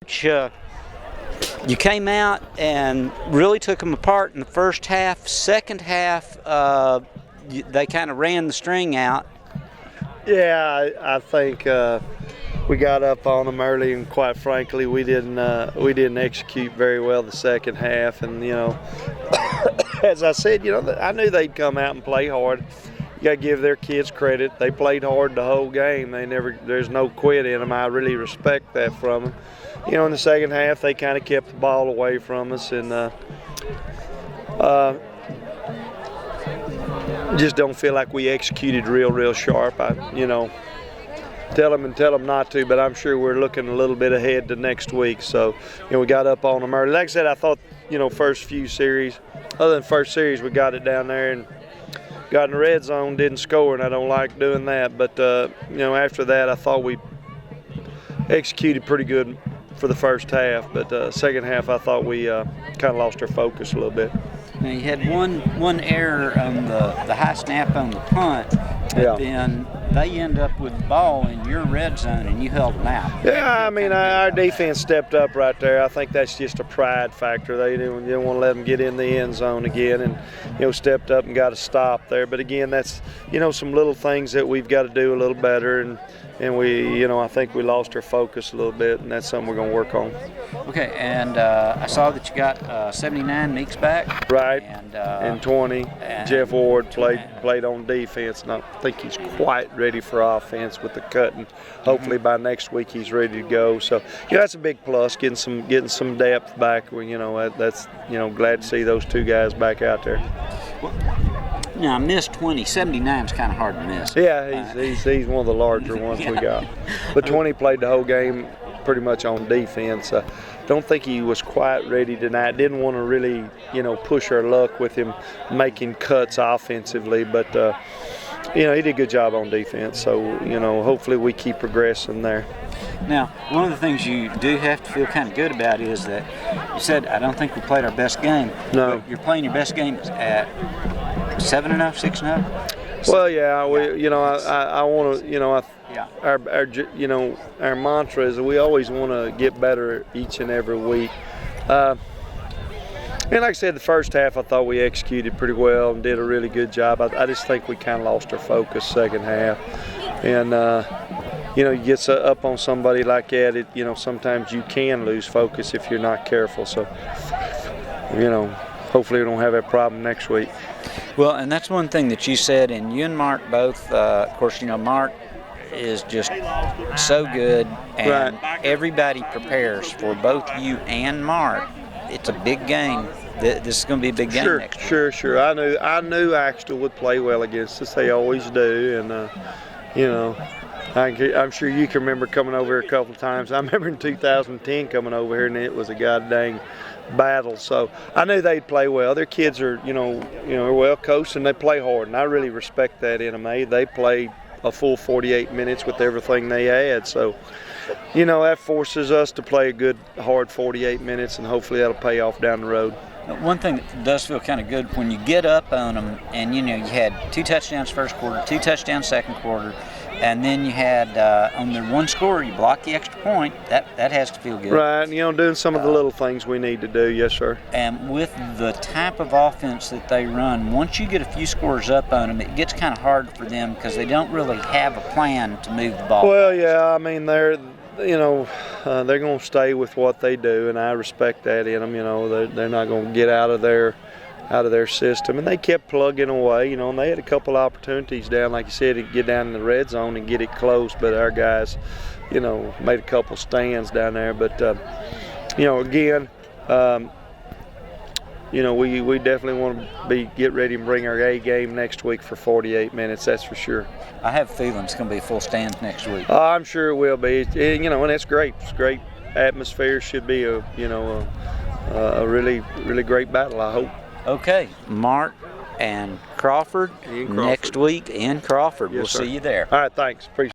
You came out and really took them apart in the first half. Second half, they kind of ran the string out. Yeah, I think we got up on them early, and quite frankly, we didn't execute very well the second half. And as I said, I knew they'd come out and play hard. You got to give their kids credit. They played hard the whole game. There's no quit in them. I really respect that from them. In the second half, they kind of kept the ball away from us, and just don't feel like we executed real sharp. Tell them not to, but I'm sure we're looking a little bit ahead to next week. So, we got up on them early. Like I said, I thought, first few series, other than first series, we got it down there and got in the red zone, didn't score, and I don't like doing that. But, after that, I thought we executed pretty good for the first half. But second half, I thought we kind of lost our focus a little bit. Now, you had one error on the high snap on the punt, but then they end up with the ball in your red zone, and you held them out. Yeah, our defense stepped up right there. I think that's just a pride factor. They didn't want to let them get in the end zone again, and stepped up and got a stop there. But again, that's some little things that we've got to do a little better, and we I think we lost our focus a little bit, and that's something we're going to work on. Okay, and I saw that you got 79 Meeks back. Right, and 20. And Jeff Ward played on defense, and I think he's quite ready for offense with the cutting. Hopefully by next week he's ready to go. So that's a big plus, getting some depth back. That's glad to see those two guys back out there. Well, now I missed 20. 79 is kind of hard to miss. Yeah, he's one of the larger ones we got. But 20 played the whole game pretty much on defense. Don't think he was quite ready tonight. Didn't want to really, push our luck with him making cuts offensively. But, he did a good job on defense. So, hopefully we keep progressing there. Now, one of the things you do have to feel kind of good about is that you said, I don't think we played our best game. No. You're playing your best game at 7-0, 6-0? Well, yeah, I want to, our mantra is we always want to get better each and every week. And like I said, the first half I thought we executed pretty well and did a really good job. I just think we kind of lost our focus second half. And, you get up on somebody like that, sometimes you can lose focus if you're not careful. So, hopefully we don't have that problem next week. Well, and that's one thing that you said, and you and Mark both, of course, Mark is just so good, and everybody prepares for both you and Mark. It's a big game. This is going to be a big game next week. Sure. I knew Axtell would play well against us. They always do, and I'm sure you can remember coming over here a couple of times. I remember in 2010 coming over here, and it was a goddamn battle. So I knew they'd play well. Their kids are, well coached, and they play hard, and I really respect that in them. They played a full 48 minutes with everything they had. So, that forces us to play a good, hard 48 minutes, and hopefully that'll pay off down the road. One thing that does feel kind of good when you get up on them, and you had 2 touchdowns first quarter, 2 touchdowns second quarter, and then you had on their one score, you block the extra point. That has to feel good. Right, doing some of the little things we need to do, yes, sir. And with the type of offense that they run, once you get a few scores up on them, it gets kind of hard for them because they don't really have a plan to move the ball. Well, yeah, they're going to stay with what they do, and I respect that in them. They're not going to get out of their system, and they kept plugging away. And they had a couple opportunities down, like you said, to get down in the red zone and get it close. But our guys, made a couple stands down there. But again, we definitely want to get ready and bring our A game next week for 48 minutes. That's for sure. I have a feeling it's going to be full stands next week. I'm sure it will be. And that's great. It's great atmosphere. Should be a really great battle, I hope. Okay, Mark and Crawford. Next week in Crawford. Yes, we'll sir. See you there. All right, thanks. Appreciate it.